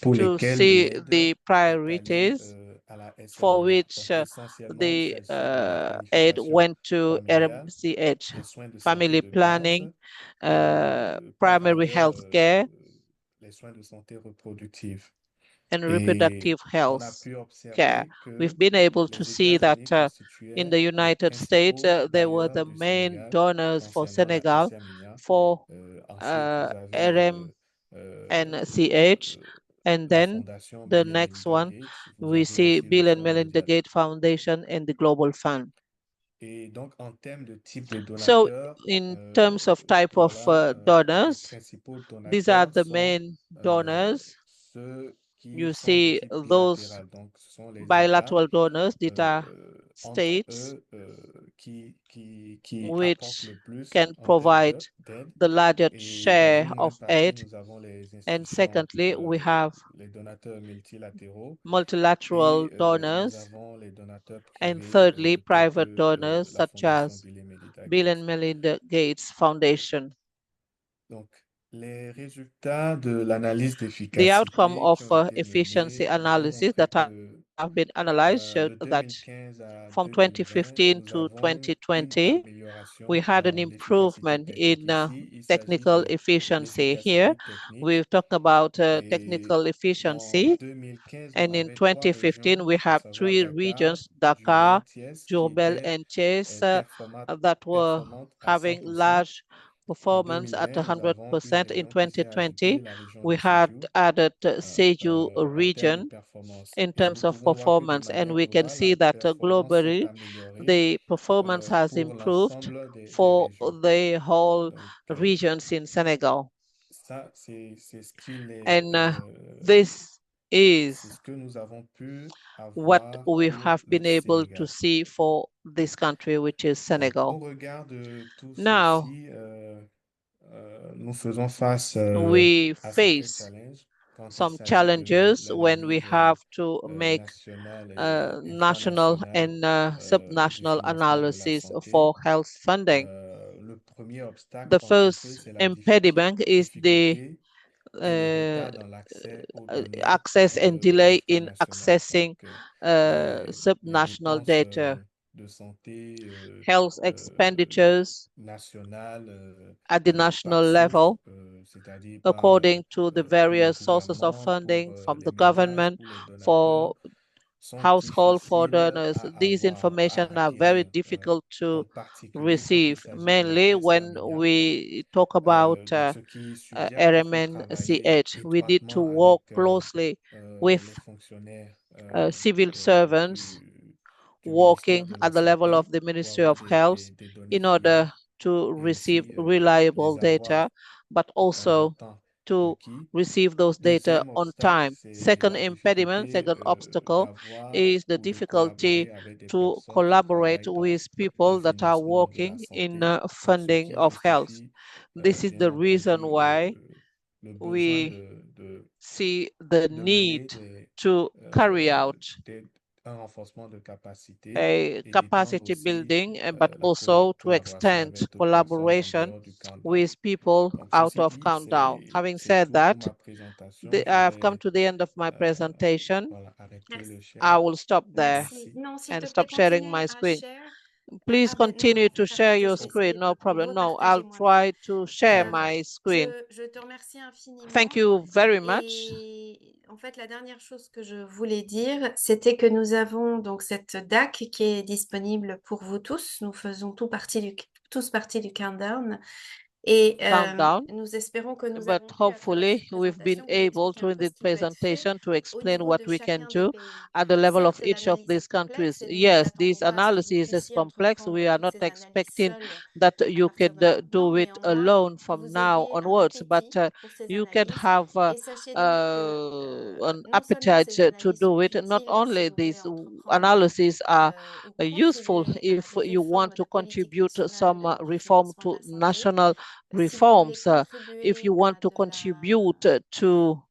pour
to
lesquelles
see
l'aide
the
est allée
priorities
à la
for
SR-.
which
Donc, essentiellement, il
the
s'agit de la
aid
planification
went to
familiale,
RMCH,
les soins de santé
family
de base,
planning,
par
primary
ailleurs,
health care,
les soins de santé reproductive.
and
Et
reproductive
on a
health
pu
care.
observer que
We've been able to
les
see that
États-Unis
in
constituaient
the
les
United States,
principaux
they were
bailleurs
the
du
main
Sénégal
donors for
concernant la
Senegal
SMIA.
for
Ensuite, vous avez
RM and CH. And
la
then
fondation
the
Bill et
next
Melinda
one,
Gates. Vous
we
avez
see
aussi le
Bill and
Fonds
Melinda
mondial.
Gates Foundation and the Global Fund.
Et donc, en termes de type de
So
donateurs,
in terms of type of
les
donors,
principaux
these are
donateurs
the
sont
main donors.
ceux qui
You
sont de
see
type
those
bilatéral. Donc, ce sont les États
bilateral donors that are
entre
states
eux qui apportent
which
le plus
can
en termes
provide
d'aide.
the largest
Et dans
share
une nouvelle
of
partie,
aid.
nous avons les
And
institutions,
secondly, we have
les donateurs multilatéraux
multilateral
et nous
donors.
avons les donateurs
And
privés
thirdly,
tels
private
que
donors
la
such
Fondation
as
Bill et Melinda
Bill
Gates.
and Melinda Gates Foundation.
Donc, les résultats de l'analyse
The outcome
d'efficacité
of
qui ont été
efficiency
menés ont
analysis
montré
that have
que
been analyzed showed
de
that
2015 à
from
2020,
2015
nous
to
avons eu une
2020, we
amélioration
had an
dans l'efficacité
improvement
technique.
in
Ici, il s'agit
technical
de
efficiency. Here,
l'efficacité technique.
we've talked about
Et
technical
en
efficiency.
2015, on
And in
avait trois
2015,
régions,
we
à
have
savoir
three
Dakar,
regions,
Diourbel,
Dakar,
Thiès, qui
Diourbel,
étaient
and Thiès, that were
performantes à
having
100%.
large
En
performance at
2020, nous avons une
100%. In
région qui s'est ajoutée,
2020,
la région
we
de
had
Sédhiou,
added Seju
en termes de
region
performance.
in
Et nous
terms of
pouvons voir que de
performance, and
manière
we can
globale,
see
la
that
performance s'est
globally
améliorée
the performance has
pour
improved
l'ensemble des
for
régions.
the whole
Donc,
regions in Senegal.
ça, c'est ce qu'il est,
And this
c'est
is
ce que nous avons pu
what
avoir
we
pour
have
le
been able to
Sénégal.
see for this country, which is
Donc, au
Senegal.
regard de tout
Now,
ceci, nous faisons face
we
à certains
face
challenges quand il
some
s'agit de
challenges when we
l'analyse
have to make
nationale et
national
internationale
and
du
subnational
financement de la
analysis
santé.
for health funding.
Le premier obstacle
The
rencontré,
first
c'est la
impediment is the
difficulté et le
uh,
retard dans l'accès aux données
access and delay in
infranationales.
accessing
Donc, les
subnational
dépenses
data.
de santé
Health expenditures
nationales
at the national
par source,
level,
c'est-à-dire
according to the
pour le
various sources of
gouvernement, pour
funding from
les
the
ménages,
government,
pour les donateurs,
for
sont
household, for
difficiles
donors.
à
These
avoir, à
information are very
acquérir,
difficult
en
to
particulier quand il
receive,
s'agit de la
mainly when
SMIA.
we talk about
Donc, ce qui suggère qu'il faut travailler
RMNCH. We need to
étroitement
work
avec
closely
les
with
fonctionnaires
civil servants
du ministère
working
de la
at the level of
Santé
the
pour
Ministry
avoir
of Health
des données
in
fiables
order to
et
receive
aussi
reliable
les avoir
data, but
dans un
also
temps
to
requis.
receive those data
Deuxième
on
obstacle,
time.
c'est
Second
la
impediment,
difficulté
second obstacle
d'avoir
is the
ou de collaborer
difficulty
avec des
to
personnes qui
collaborate
travaillent dans
with
le
people that are
financement de la
working in
santé. Donc, ce
funding
qui
of health.
justifie
This is
bien
the reason
entendu
why
le besoin
we see the
de
need
mener des,
to carry out
un renforcement de capacité
a
et d'étendre
capacity
aussi
building, but also to
collaboration
extend
avec d'autres personnes en
collaboration
dehors du countdown.
with people
Donc,
out
ceci
of
dit,
countdown. Having
c'est
said
tout pour
that,
ma présentation. Je
I've come
vais
to the end of my
euh,
presentation.
voilà, arrêter
Merci.
le share.
I will stop there
Merci. Non, s'il
and
te plaît,
stop sharing
continue
my
à
screen.
share.
Please
Ben non,
continue to share
t'arrêter,
your
je vais
screen,
essayer
no
de
problem. No, I'll
repartager moi-même.
try to share my screen.
Je te remercie infiniment.
Thank you very much.
Et en fait, la dernière chose que je voulais dire, c'était que nous avons donc cette DAC qui est disponible pour vous tous. Nous faisons tous partie du countdown. Et
Countdown.
nous espérons que nous
But
avons pu, à travers
hopefully
cette
we've been
présentation, vous
able
expliquer
to
un
in
peu
the
ce qui peut être fait
presentation to
au
explain
niveau
what
de
we can
chacun des
do
pays.
at the level of
Certes,
each of
l'analyse
these
est complexe
countries.
et nous ne nous
Yes, this
attendons pas à ce que vous
analysis is
puissiez
complex.
entreprendre
We are
toutes
not
ces analyses
expecting
seules
that
à
you
partir
could
de maintenant.
do it
Néanmoins,
alone from
vous
now
ayez un
onwards, but
appétit pour ces
you can
analyses.
have
Et sachez donc que
an
non seulement
appetite
ces
to
analyses sont
do it. Not
utiles si
only
vous voulez
these
entreprendre
analyses are
ou
useful
contribuer à
if
des
you want
réformes
to
de politique
contribute some
nationale du
reform
financement de
to
la santé,
national
si vous voulez
reforms, if you
contribuer
want
à
to
de la
contribute to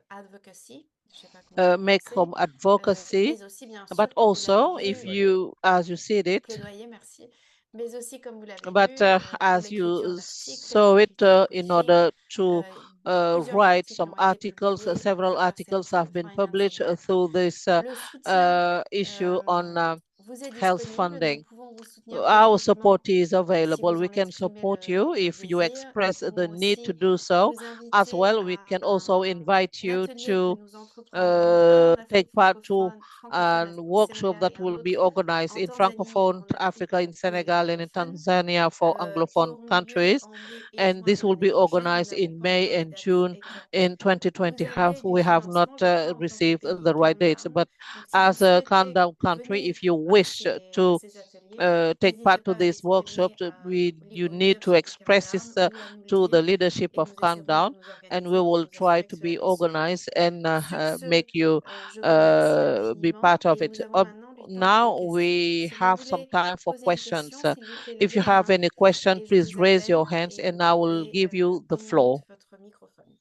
advocacy, je sais pas comment on dit en
make
français,
home advocacy,
mais aussi bien
but
sûr, comme vous l'avez
also if
vu,
you, as you said it,
plaidoyer, merci, mais aussi comme vous l'avez
but
vu, pour
as
l'écriture
you
d'articles,
saw it
l'écriture de
in
briefings,
order to
plusieurs
write
articles
some
ont été
articles,
publiés
several
grâce à
articles
cette
have been published
Financing Act.
through this
Le soutien,
issue on
vous êtes
health
disponible,
funding.
nous pouvons vous soutenir
Our
politiquement
support is
si
available.
vous
We
en
can
exprimez
support you
le
if you
désir.
express
Nous
the
pouvons
need to
aussi
do so.
vous
As
inviter
well, we can also
à
invite
un
you
atelier que
to
nous entreprendrons dans l'Afrique
take part to
francophone
a
au
workshop
Sénégal
that
et en
will be
autre
organized
en
in
Tanzanie
Francophone
et en Afrique
Africa, in Senegal, and in
anglophone
Tanzania for
qui
Anglophone
auront lieu
countries.
en mai et
And
juin
this
de
will
l'année
be
prochaine. Nous
organized
n'avons
in
pas
May
encore les
and
dates
June
exactes.
in 2020.
Vous avez du
We have not
financement, je crois, en tant que
received
pays
the right dates,
candidat.
but
Donc, si vous
as a
souhaitez
countdown country, if you
venir à
wish to
ces ateliers,
take
n'hésitez
part to
pas à
this workshop,
l'exprimer
you
au
need to
leadership du
express
Canada
this
ou à nous le
to the
dire
leadership
et
of
nous essaierons de
Countdown,
nous
and we
organiser pour
will
vous
try
assurer que
to
cela
be
puisse se faire.
organized and
Sur ce,
make you
je vous remercie
be
infiniment
part of
et
it.
nous avons maintenant du temps pour les
Now
questions. Donc,
we
si vous
have some
voulez
time for
poser une
questions.
question, s'il vous plaît,
If
levez
you
la
have
main
any question,
et je
please
vous
raise your
appelle
hands
et
and
vous
I will
pouvez
give you the
unmute
floor.
votre microphone.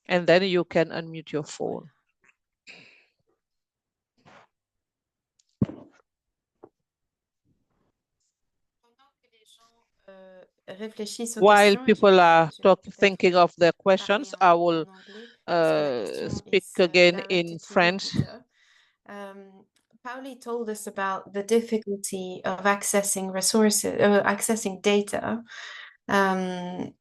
And then you can unmute your phone.
Réfléchissent aux
While
questions et
people are
peut-être
thinking of their
parler
questions, I will
en anglais parce que la question
speak
is
again in
directed to you,
French.
Peter. Paoli told us about the difficulty of accessing resources, accessing data, and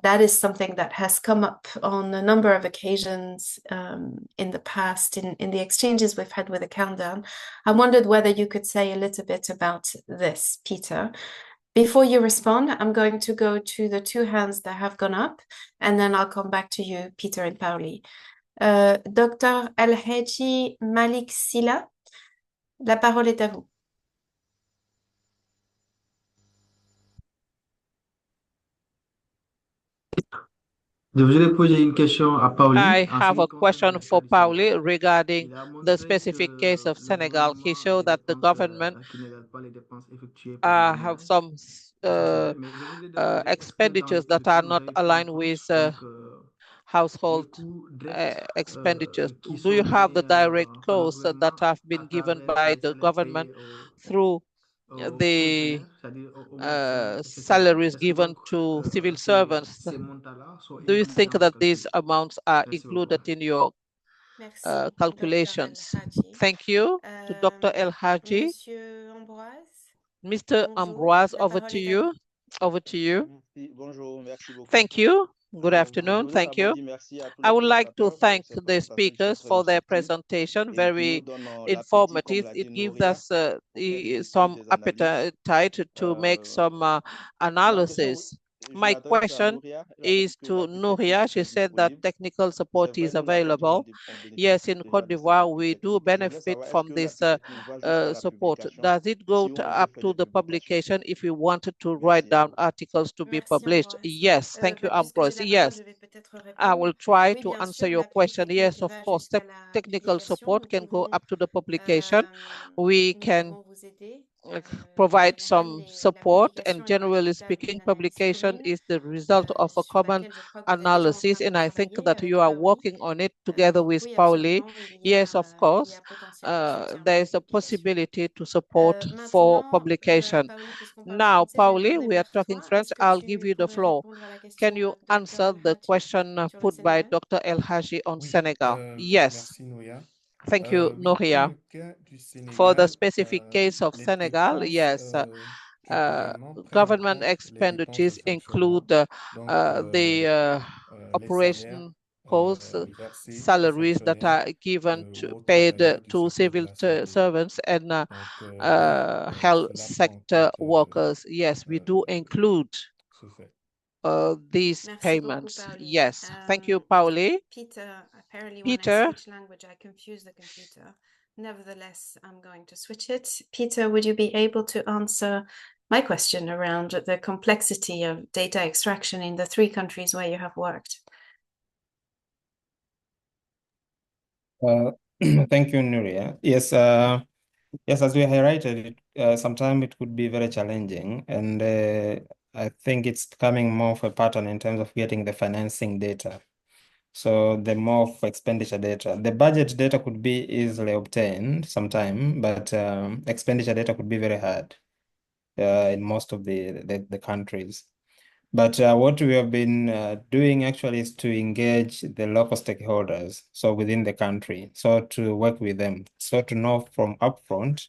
that is something that has come up on a number of occasions in the past in the exchanges we've had with the Countdown. I wondered whether you could say a little bit about this, Peter. Before you respond, I'm going to go to the two hands that have gone up, and then I'll come back to you, Peter and Paoli. Dr. El-Hedji Malik Silla, la parole est à vous.
Je voudrais poser une question à Paoli.
I
En ce
have
qui
a
concerne
question
le
for
cas du
Paoli
Sénégal,
regarding
il a
the
montré
specific
que
case of
le
Senegal. He
gouvernement a
showed
des
that the
dépenses
government
qui n'égale pas les dépenses effectuées par les
have
ménages.
some
Ça, c'est vrai. Mais je voudrais demander, est-ce que dans
expenditures that are
l'expression, vous
not
avez pris en
aligned
compte
with
les
household
coûts directs
expenditures?
qui
Do you
sont
have the
faits
direct
par le
costs that
gouvernement
have
à
been given
travers
by
les
the
salaires
government
payés
through
aux
the
fonctionnaires, c'est-à-dire aux médecins, etc.
salaries
Est-ce que
given
donc
to civil servants?
ces montants-là sont
Do you
inclus
think
dans vos
that these
calculs?
amounts are
Merci beaucoup.
included in your
Merci, Dr.
calculations?
El-Hadji.
Thank you to Dr. El Hadji.
Monsieur Ambroise,
Mr.
bonjour.
Ambroise,
La
over
parole
to
est à
you.
vous.
Over to you.
Merci, bonjour, merci beaucoup.
Thank you. Good
Je
afternoon.
voudrais
Thank you.
d'abord dire merci à tous
I
les
would like to
présentateurs pour
thank
ces
the
présentations qui sont
speakers
très
for their
instructives
presentation,
et qui
very
nous donnent l'appétit, comme
informative.
l'a
It
dit
gives
Nouria,
us
pour faire des études,
some
des analyses.
appetite to make some
Ma question,
analysis.
je
My
m'adresse à
question
Nouria. Elle a dit
is
que
to
l'appui technique
Nouria. She
est
said that
disponible.
technical
C'est
support
vrai,
is
nous, la Côte d'Ivoire,
available.
on
Yes,
bénéficie
in
déjà
Cote
de cet
d'Ivoire,
appui
we do
technique. Je voudrais
benefit
savoir, est-ce
from
que
this
l'appui technique va jusqu'à la
support.
publication
Does it go
si on veut
up
faire
to
des
the
publications?
publication if we wanted to write
Merci à
down
vous.
articles to be
Merci,
published?
Ambroise.
Yes, thank you,
Puisque j'ai
Ambrose.
la parole,
Yes,
je vais peut-être
I
répondre.
will try
Oui,
to
bien
answer
sûr,
your
l'appui
question.
technique
Yes, of
va
course,
jusqu'à la
technical
publication.
support can go up to the publication.
Nous
We can
pouvons vous aider. En
provide
général,
some
la
support,
publication
and
est le
generally
résultat
speaking,
d'une analyse
publication
commune
is the result of a
sur
common
laquelle je crois que vous êtes déjà en train
analysis,
de
and I think
travailler
that
avec
you are
Paoli.
working on it together
Donc
with
oui,
Pauli.
absolument,
Yes, of
il y
course,
a potentiel de soutien pour
there's
la
a
publication.
possibility to support for
Maintenant,
publication.
Paoli, puisqu'on parle
Now,
français, je vais
Pauli,
tourner
we are
vers
talking
toi.
French.
Est-ce que
I'll give
tu
you the
pourrais
floor.
répondre à la question
Can you
de Dr.
answer the
El-Hadji
question
sur le
put by
Sénégal?
Dr. El Haji on
Oui,
Senegal? Yes.
merci Nouria.
Thank you,
Oui, pour
Nouria.
le cas du
For the
Sénégal,
specific case of
les
Senegal,
dépenses
yes,
du gouvernement prennent en
government
compte les dépenses de
expenditures
fonctionnement,
include
donc
the
les salaires
operation costs,
versés aux
salaries that
fonctionnaires,
are given to
aux
paid
travailleurs du
to
secteur de
civil
la santé.
servants and
Donc oui,
health
cela prend en
sector
compte
workers. Yes, we do include
ce fait.
these
Merci beaucoup,
payments.
Paoli.
Yes, thank you, Pauli.
Peter, apparently when I
Peter,
switch language, I confuse the computer. Nevertheless, I'm going to switch it. Peter, would you be able to answer my question around the complexity of data extraction in the 3 countries where you have worked?
Thank you, Nuria. Yes, yes, as we highlighted, sometimes it could be very challenging, and I think it's becoming more of a pattern in terms of getting the financing data. So the more of expenditure data, the budget data could be easily obtained sometime, but expenditure data could be very hard in most of the countries. But what we have been doing actually is to engage the local stakeholders, so within the country, so to work with them, so to know from upfront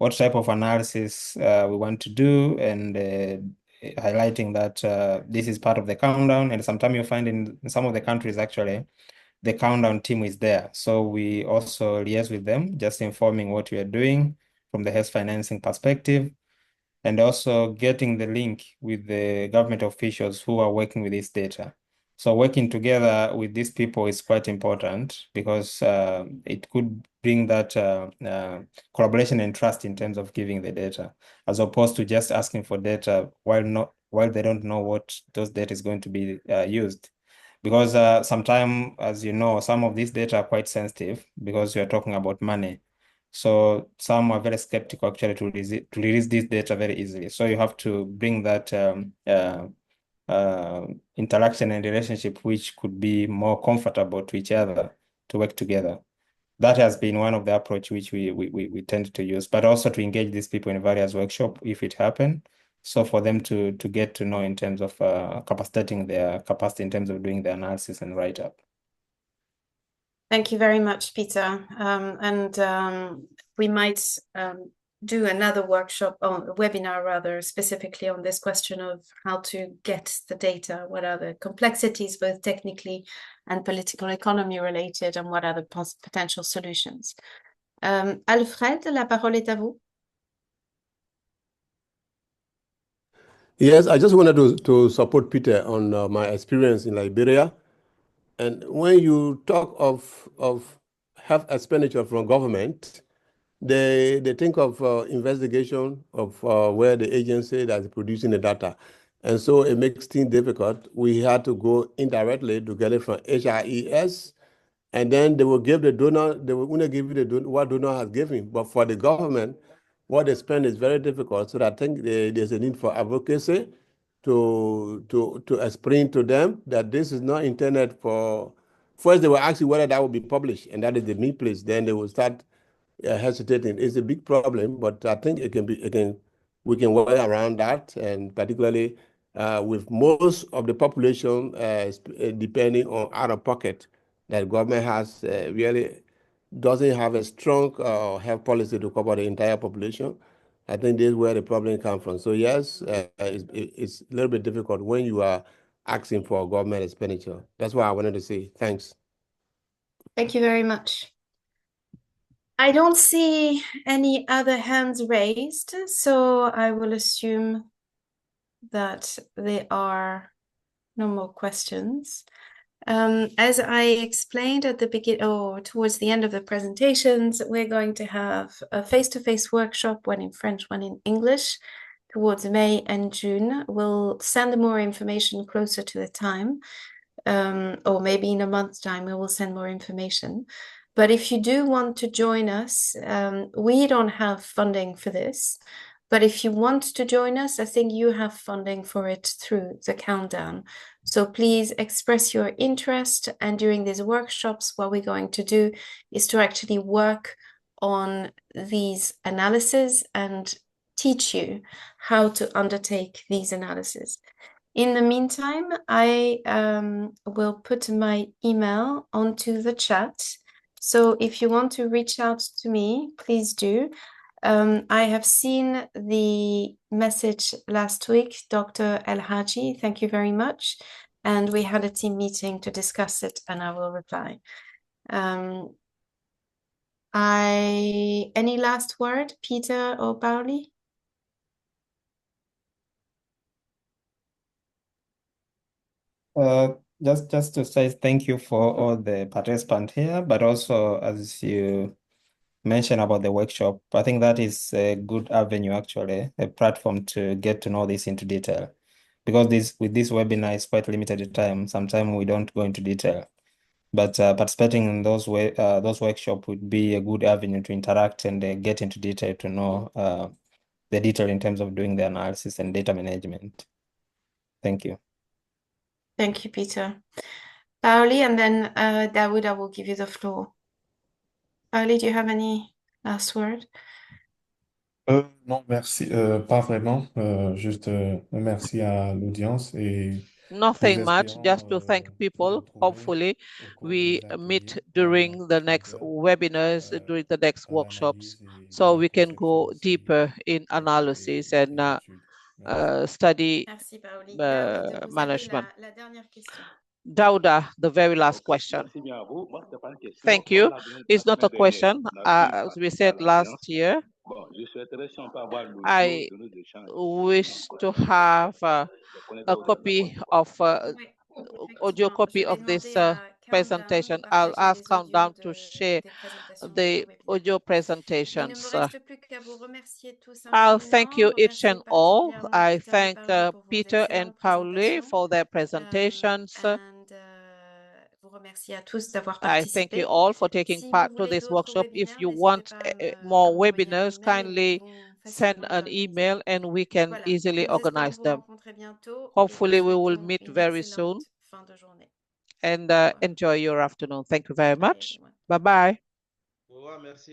what type of analysis we want to do, and highlighting that this is part of the countdown. And sometimes you find in some of the countries, actually, the countdown team is there. So we also liaise with them, just informing what we are doing from the health financing perspective, and also getting the link with the government officials who are working with this data. So working together with these people is quite important, because it could bring that collaboration and trust in terms of giving the data, as opposed to just asking for data while they don't know what those data is going to be used. Because sometimes, as you know, some of these data are quite sensitive because we are talking about money. So some are very skeptical actually to release this data very easily. So you have to bring that interaction and relationship, which could be more comfortable to each other to work together. That has been one of the approach which we tend to use, but also to engage these people in various workshops if it happen. So for them to get to know in terms of capacitating their capacity in terms of doing the analysis and write-up.
Thank you very much, Peter. We might do another workshop, on a webinar rather, specifically on this question of how to get the data, what are the complexities, both technically and political economy related, and what are the potential solutions. Alfred, la parole est à vous.
Yes, I just wanted to support Peter on my experience in Liberia. And when you talk of health expenditure from government, they think of investigation of where the agency that is producing the data. And so it makes things difficult. We had to go indirectly to get it from HRES, and then they will give the donor, they will only give you what donor has given. But for the government, what they spend is very difficult. So I think there's a need for advocacy to explain to them that this is not intended for. First, they will ask you whether that will be published, and that is the me place. Then they will start hesitating. It's a big problem, but I think we can work around that, and particularly with most of the population depending on out of pocket, that government has really doesn't have a strong health policy to cover the entire population. I think this is where the problem comes from. So yes, it's a little bit difficult when you are asking for government expenditure. That's what I wanted to say. Thanks.
Thank you very much. I don't see any other hands raised, so I will assume that there are no more questions. As I explained at the beginning, or towards the end of the presentations, we're going to have a face-to-face workshop, one in French, one in English, towards May and June. We'll send more information closer to the time, or maybe in a month's time, we will send more information. But if you do want to join us, we don't have funding for this. But if you want to join us, I think you have funding for it through the countdown. So please express your interest. And during these workshops, what we're going to do is to actually work on these analyses and teach you how to undertake these analyses. In the meantime, I will put my email onto the chat. So if you want to reach out to me, please do. I have seen the message last week, Dr. El Haji, thank you very much. And we had a team meeting to discuss it, and I will reply. Any last word, Peter or Paoli?
Just to say thank you for all the participants here, but also as you mentioned about the workshop, I think that is a good avenue, actually, a platform to get to know this into detail. Because with this webinar is quite limited time, sometimes we don't go into detail. But participating in those workshops would be a good avenue to interact and get into detail to know the detail in terms of doing the analysis and data management. Thank you.
Thank you, Peter. Paoli, and then Dawood, I will give you the floor. Paoli, do you have any last word?
Non, merci. Pas vraiment. Juste merci à l'audience et
Nothing much, just to
espérons
thank
nous
people.
retrouver
Hopefully,
au cours
we
des
meet
ateliers
during the next
suivants
webinars, during the next
dans
workshops,
l'analyse et
so
la
we can
conception
go
de
deeper in analysis and
des études. Merci.
Merci
study
Paoli. David, vous avez
management.
la dernière question.
Dauda, the very last question. Thank you. It's not a question. As we said last year, I wish to have a copy of
Oui,
audio
effectivement.
copy
Je vais
of this
demander à Countdown
presentation.
de
I'll
partager
ask
les audios
Countdown to share
des présentations de
the
ce webinaire.
audio
Il ne me
presentations.
reste plus qu'à vous remercier tous
I'll thank you
infiniment,
each and
remercier
all.
particulièrement
I
Peter et
thank
Paoli pour vos
Peter and
excellentes
Paoli
présentations.
for their presentations.
Vous remercier à tous d'avoir
I thank you
participé.
all for taking
Si vous
part to
voulez
this
d'autres
workshop. If
webinaires,
you
n'hésitez
want
pas à
more
m'envoyer un
webinars,
email et nous
kindly
pouvons
send
facilement
an
l'organiser.
email and we can
Voilà,
easily
nous espérons
organize
vous
them.
rencontrer bientôt et
Hopefully,
vous
we will
souhaitons
meet
une
very soon
excellente fin de journée.
and
Au revoir.
enjoy your afternoon. Thank you very
Bye,
much.
everyone.
Bye-bye.
Au revoir, merci.